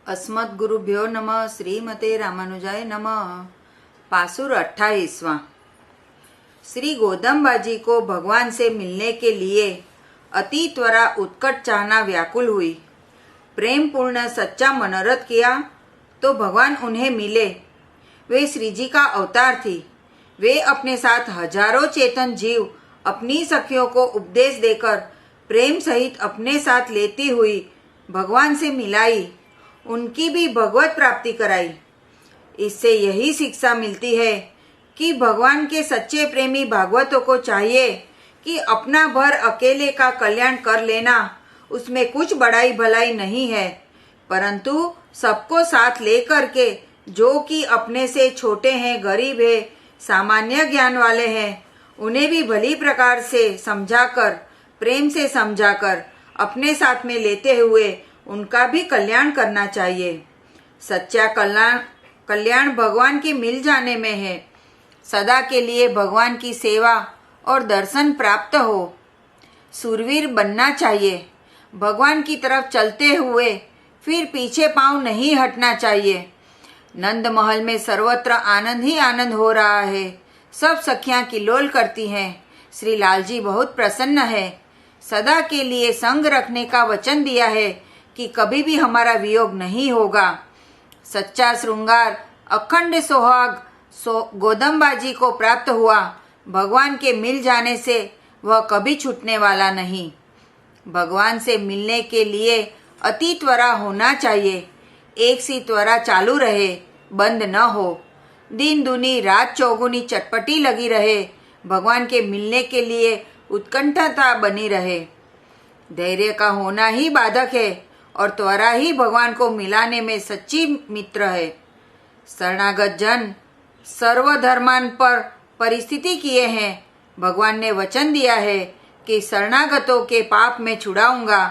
अस्मद्गुरुभ्यो नमः। श्रीमते रामानुजाय नमः। पासुर 28वां। श्री गोदम्बाजी को भगवान से मिलने के लिए अति त्वरा उत्कट चाहना व्याकुल हुई। प्रेम पूर्ण सच्चा मनोरथ किया तो भगवान उन्हें मिले। वे श्री जी का अवतार थी। वे अपने साथ हजारों चेतन जीव अपनी सखियों को उपदेश देकर प्रेम सहित अपने साथ लेती हुई भगवान से मिलाई, उनकी भी भगवत प्राप्ति कराई। इससे यही शिक्षा मिलती है कि भगवान के सच्चे प्रेमी भागवतों को चाहिए कि अपना भर अकेले का कल्याण कर लेना उसमें कुछ बड़ाई भलाई नहीं है, परंतु सबको साथ लेकर के जो कि अपने से छोटे हैं, गरीब है, सामान्य ज्ञान वाले हैं, उन्हें भी भली प्रकार से समझाकर, प्रेम से समझाकर अपने साथ में लेते हुए उनका भी कल्याण करना चाहिए। सच्चा कल्याण भगवान के मिल जाने में है। सदा के लिए भगवान की सेवा और दर्शन प्राप्त हो। सूरवीर बनना चाहिए। भगवान की तरफ चलते हुए फिर पीछे पांव नहीं हटना चाहिए। नंद महल में सर्वत्र आनंद ही आनंद हो रहा है। सब सखियां किलोल करती हैं। श्री लालजी बहुत प्रसन्न है। सदा के लिए संग रखने का वचन दिया है कि कभी भी हमारा वियोग नहीं होगा। सच्चा श्रृंगार अखंड सोहाग गोदम्बाजी को प्राप्त हुआ। भगवान के मिल जाने से वह कभी छूटने वाला नहीं। भगवान से मिलने के लिए अति त्वरा होना चाहिए। एक सी त्वरा चालू रहे, बंद न हो। दिन दुनी रात चौगुनी चटपटी लगी रहे। भगवान के मिलने के लिए उत्कंठता बनी रहे। धैर्य का होना ही बाधक है और त्वरा ही भगवान को मिलाने में सच्ची मित्र है। शरणागत जन सर्वधर्मान पर परिस्थिति किए हैं। भगवान ने वचन दिया है कि शरणागतों के पाप में छुड़ाऊंगा।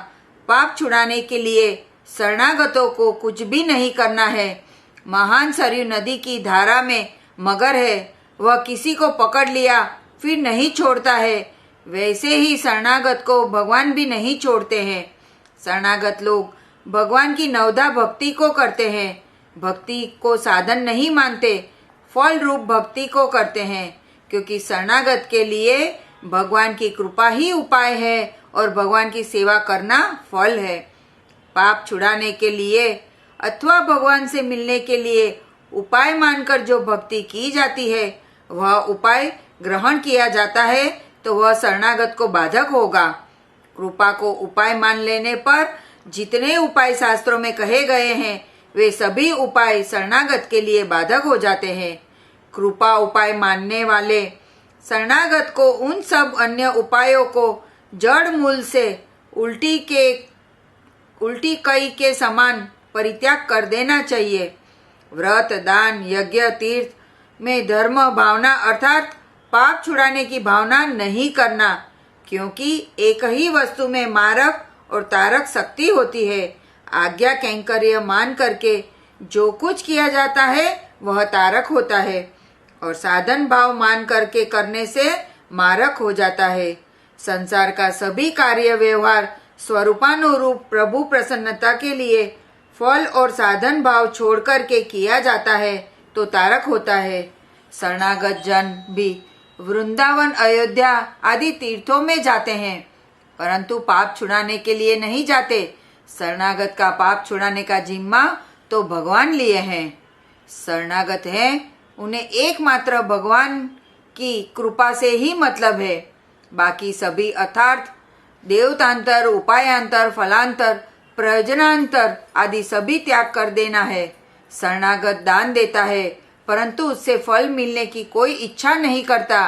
पाप छुड़ाने के लिए शरणागतों को कुछ भी नहीं करना है। महान सरयू नदी की धारा में मगर है, वह किसी को पकड़ लिया फिर नहीं छोड़ता है, वैसे ही शरणागत को भगवान भी नहीं छोड़ते हैं। शरणागत लोग भगवान की नवधा भक्ति को करते हैं। भक्ति को साधन नहीं मानते, फल रूप भक्ति को करते हैं, क्योंकि शरणागत के लिए भगवान की कृपा ही उपाय है और भगवान की सेवा करना फल है। पाप छुड़ाने के लिए अथवा भगवान से मिलने के लिए उपाय मानकर जो भक्ति की जाती है, वह उपाय ग्रहण किया जाता है तो वह शरणागत को बाधक होगा। कृपा को उपाय मान लेने पर जितने उपाय शास्त्रों में कहे गए हैं, वे सभी उपाय शरणागत के लिए बाधक हो जाते हैं। कृपा उपाय मानने वाले शरणागत को उन सब अन्य उपायों को जड़ मूल से उल्टी कई के समान परित्याग कर देना चाहिए। व्रत, दान, यज्ञ, तीर्थ में धर्म भावना अर्थात पाप छुड़ाने की भावना नहीं करना, क्योंकि एक ही वस्तु में मारक और तारक शक्ति होती है। आज्ञा कैंकर्य मान करके जो कुछ किया जाता है वह तारक होता है और साधन भाव मान करके करने से मारक हो जाता है। संसार का सभी कार्य व्यवहार स्वरूपानुरूप प्रभु प्रसन्नता के लिए फल और साधन भाव छोड़ करके किया जाता है तो तारक होता है। शरणागत जन भी वृंदावन, अयोध्या आदि तीर्थों में जाते हैं, परंतु पाप छुड़ाने के लिए नहीं जाते। शरणागत का पाप छुड़ाने का जिम्मा तो भगवान लिए हैं। शरणागत हैं, उन्हें एकमात्र भगवान की कृपा से ही मतलब है। बाकी सभी अर्थात देवतांतर, उपायांतर, फलांतर, प्रयोजनांतर आदि सभी त्याग कर देना है। शरणागत दान देता है, परंतु उससे फल मिलने की कोई इच्छा नहीं करता।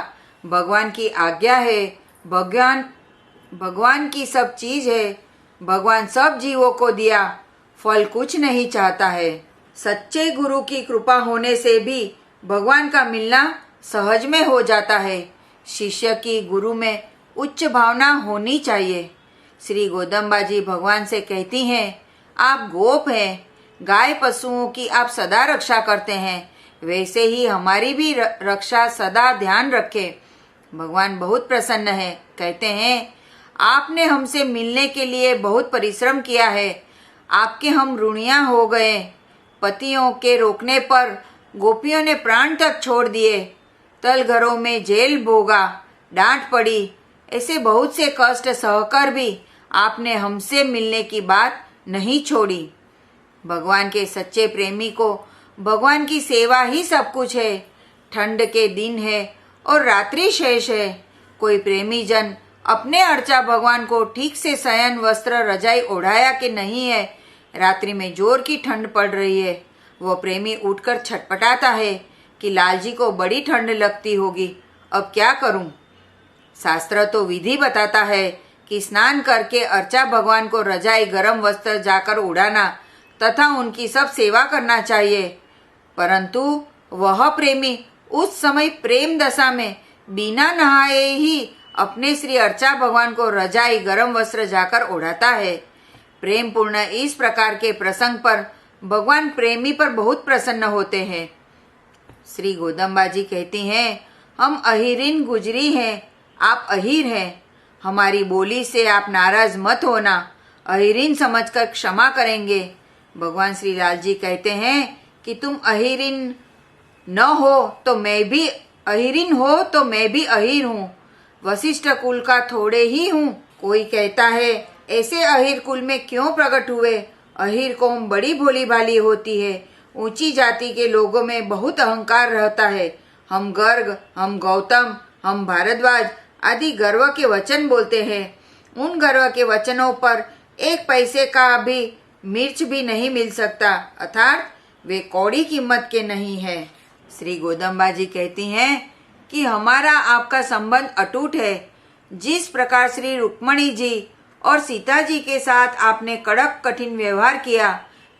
भगवान की आज्ञा है, भगवान की सब चीज है। भगवान सब जीवों को दिया, फल कुछ नहीं चाहता है। सच्चे गुरु की कृपा होने से भी भगवान का मिलना सहज में हो जाता है। शिष्य की गुरु में उच्च भावना होनी चाहिए। श्री गोदम्बाजी भगवान से कहती हैं, आप गोप हैं, गाय पशुओं की आप सदा रक्षा करते हैं, वैसे ही हमारी भी रक्षा सदा ध्यान रखें। भगवान बहुत प्रसन्न है। कहते हैं, आपने हमसे मिलने के लिए बहुत परिश्रम किया है। आपके हम ऋणिया हो गए। पतियों के रोकने पर गोपियों ने प्राण तक छोड़ दिए। तल घरों में जेल भोगा, डांट पड़ी। ऐसे बहुत से कष्ट सहकर भी आपने हमसे मिलने की बात नहीं छोड़ी। भगवान के सच्चे प्रेमी को भगवान की सेवा ही सब कुछ है। ठंड के दिन है और रात्रि शेष है। कोई प्रेमी जन अपने अर्चा भगवान को ठीक से शयन वस्त्र रजाई ओढ़ाया कि नहीं है। रात्रि में जोर की ठंड पड़ रही है। वो प्रेमी उठकर छटपटाता है कि लालजी को बड़ी ठंड लगती होगी, अब क्या करूं। शास्त्र तो विधि बताता है कि स्नान करके अर्चा भगवान को रजाई गरम वस्त्र जाकर उड़ाना तथा उनकी सब सेवा करना चाहिए। परंतु वह प्रेमी उस समय प्रेम दशा में बिना नहाए ही अपने श्री अर्चा भगवान को रजाई गरम वस्त्र जाकर ओढ़ाता है। प्रेम पूर्ण इस प्रकार के प्रसंग पर भगवान प्रेमी पर बहुत प्रसन्न होते हैं। श्री गोदम्बा जी कहती हैं, हम अहिरिन गुजरी हैं, आप अहिर हैं। हमारी बोली से आप नाराज मत होना, अहिरिन समझकर क्षमा करेंगे। भगवान श्री लाल जी कहते हैं कि तुम अहिरिन न हो तो मैं भी अहिरिन हो तो मैं भी अहिर हूँ। वशिष्ठ कुल का थोड़े ही हूँ। कोई कहता है ऐसे अहिर कुल में क्यों प्रकट हुए। अहिर कौम बड़ी भोली भाली होती है। ऊंची जाति के लोगों में बहुत अहंकार रहता है। हम गर्ग, हम गौतम, हम भारद्वाज आदि गर्व के वचन बोलते हैं। उन गर्व के वचनों पर एक पैसे का भी मिर्च भी नहीं मिल सकता, अर्थात वे कौड़ी कीमत के नहीं है। श्री गोदम्बा जी कहती हैं कि हमारा आपका संबंध अटूट है। जिस प्रकार श्री रुक्मणी जी और सीता जी के साथ आपने कड़क कठिन व्यवहार किया,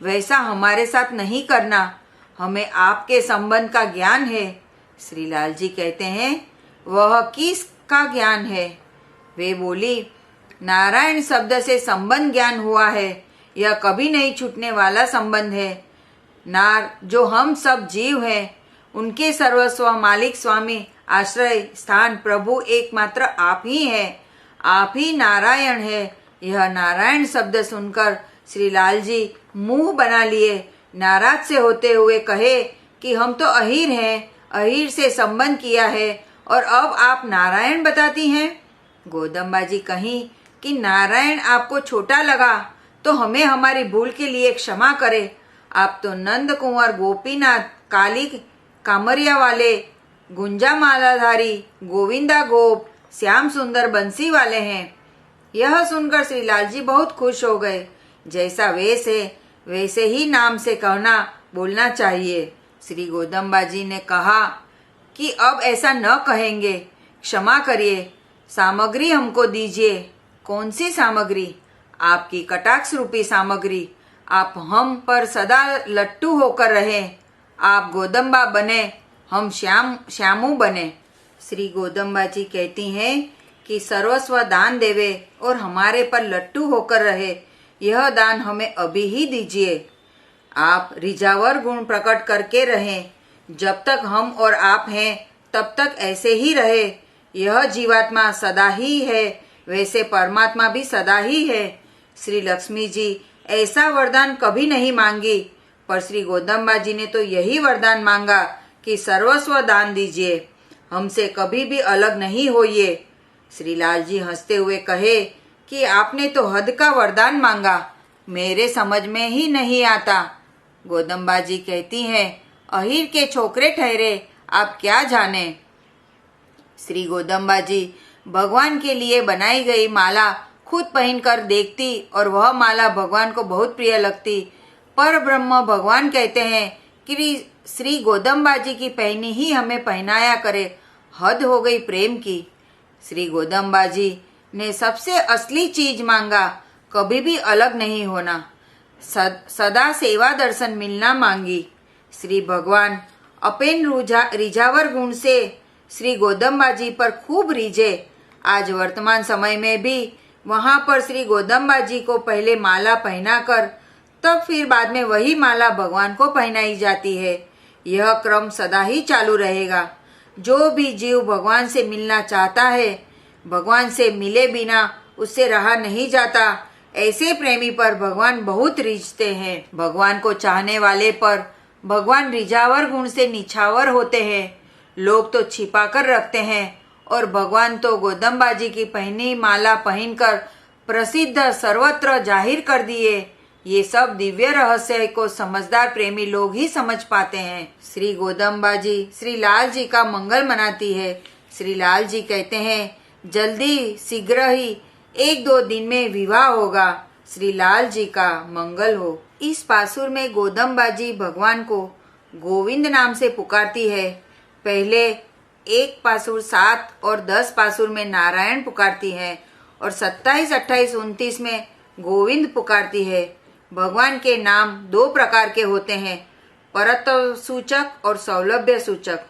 वैसा हमारे साथ नहीं करना। हमें आपके संबंध का ज्ञान है। श्री लाल जी कहते हैं, वह किस का ज्ञान है। वे बोली, नारायण शब्द से संबंध ज्ञान हुआ है। यह कभी नहीं छूटने वाला संबंध है। नार जो हम सब जीव हैं, उनके सर्वस्व मालिक स्वामी आश्रय स्थान प्रभु एकमात्र आप ही हैं। आप ही नारायण है। यह नारायण शब्द सुनकर श्री लाल जी मुंह बना लिए। नाराज से होते हुए कहे कि हम तो अहिर हैं, अहिर से संबंध किया है और अब आप नारायण बताती हैं। गोदम्बा जी कहीं कि नारायण आपको छोटा लगा तो हमें हमारी भूल के लिए क्षमा करे। आप तो नंद कुंवर, गोपीनाथ, काली कामरिया वाले, गुंजा मालाधारी, गोविंदा गोप, श्याम सुंदर बंसी वाले हैं। यह सुनकर श्री लाल जी बहुत खुश हो गए। जैसा वेश है वैसे ही नाम से कहना बोलना चाहिए। श्री गोदम्बा जी ने कहा कि अब ऐसा न कहेंगे, क्षमा करिए, सामग्री हमको दीजिए। कौन सी सामग्री? आपकी कटाक्ष रूपी सामग्री। आप हम पर सदा लट्टू होकर रहें। आप गोदम्बा बने, हम श्यामू बने। श्री गोदम्बा जी कहती हैं कि सर्वस्व दान देवे और हमारे पर लट्टू होकर रहे, यह दान हमें अभी ही दीजिए। आप रिझावर गुण प्रकट करके रहें। जब तक हम और आप हैं तब तक ऐसे ही रहे। यह जीवात्मा सदा ही है, वैसे परमात्मा भी सदा ही है। श्री लक्ष्मी जी ऐसा वरदान कभी नहीं मांगी, पर श्री गोदम्बा जी ने तो यही वरदान मांगा कि सर्वस्व दान दीजिए, हमसे कभी भी अलग नहीं होइए। श्री लाल जी हंसते हुए कहे कि आपने तो हद का वरदान मांगा, मेरे समझ में ही नहीं आता। गोदम्बा जी कहती हैं, अहिर के छोकरे ठहरे, आप क्या जाने। श्री गोदम्बा जी भगवान के लिए बनाई गई माला खुद पहनकर देखती और वह माला भगवान को बहुत प्रिय लगती। पर ब्रह्म भगवान कहते हैं कि श्री गोदम्बा जी की पहनी ही हमें पहनाया करे, हद हो गई प्रेम की। श्री गोदम्बा जी ने सबसे असली चीज मांगा, कभी भी अलग नहीं होना, सदा सेवा दर्शन मिलना मांगी। श्री भगवान अपेन रिझावर गुण से श्री गोदम्बा जी पर खूब रिझे। आज वर्तमान समय में भी वहां पर श्री गोदम्बा जी को पहले माला पहनाकर तब फिर बाद में वही माला भगवान को पहनाई जाती है। यह क्रम सदा ही चालू रहेगा। जो भी जीव भगवान से मिलना चाहता है, भगवान से मिले बिना उससे रहा नहीं जाता। ऐसे प्रेमी पर भगवान बहुत रिझते हैं। भगवान को चाहने वाले पर भगवान रिझावर गुण से निछावर होते हैं। लोग तो छिपा कर रखते हैं और भगवान तो गोदमबाजी की पहनी माला पहनकर प्रसिद्ध सर्वत्र जाहिर कर दिए। ये सब दिव्य रहस्य को समझदार प्रेमी लोग ही समझ पाते हैं। श्री गोदमबाजी श्री लाल जी का मंगल मनाती है। श्री लाल जी कहते हैं, जल्दी शीघ्र ही 1-2 दिन में विवाह होगा। श्री लाल जी का मंगल हो। इस पासुर में गोदमबाजी भगवान को गोविंद नाम से पुकारती है। पहले 1 पासुर 7 और 10 पासुर में नारायण पुकारती है और 27, 28, 29 में गोविंद पुकारती है। भगवान के नाम 2 प्रकार के होते हैं, परत्व सूचक और सौलभ्य सूचक।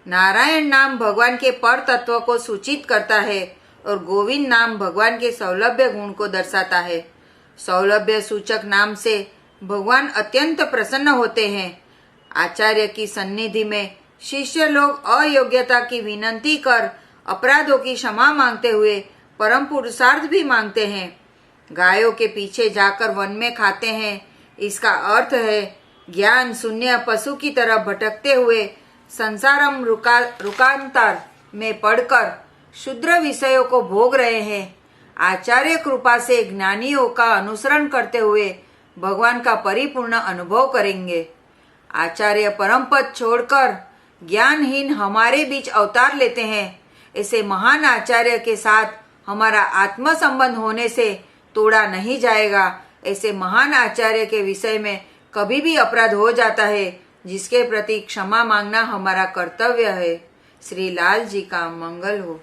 नारायण नाम भगवान के पर तत्व को सूचित करता है और गोविंद नाम भगवान के सौलभ्य गुण को दर्शाता है। सौलभ्य सूचक नाम से भगवान अत्यंत प्रसन्न होते हैं। आचार्य की सन्निधि में शिष्य लोग अयोग्यता की विनंती कर अपराधों की क्षमा मांगते हुए परम पुरुषार्थ भी मांगते हैं। गायों के पीछे जाकर वन में खाते हैं। इसका अर्थ है ज्ञान शून्य पशु की तरह भटकते हुए संसारम रुकांतर में पड़कर शुद्र विषयों को भोग रहे हैं। आचार्य कृपा से ज्ञानियों का अनुसरण करते हुए भगवान का परिपूर्ण अनुभव करेंगे। आचार्य परम पद छोड़कर ज्ञानहीन हमारे बीच अवतार लेते हैं। ऐसे महान आचार्य के साथ हमारा आत्म संबंध होने से तोड़ा नहीं जाएगा। ऐसे महान आचार्य के विषय में कभी भी अपराध हो जाता है, जिसके प्रति क्षमा मांगना हमारा कर्तव्य है। श्री लाल जी का मंगल हो।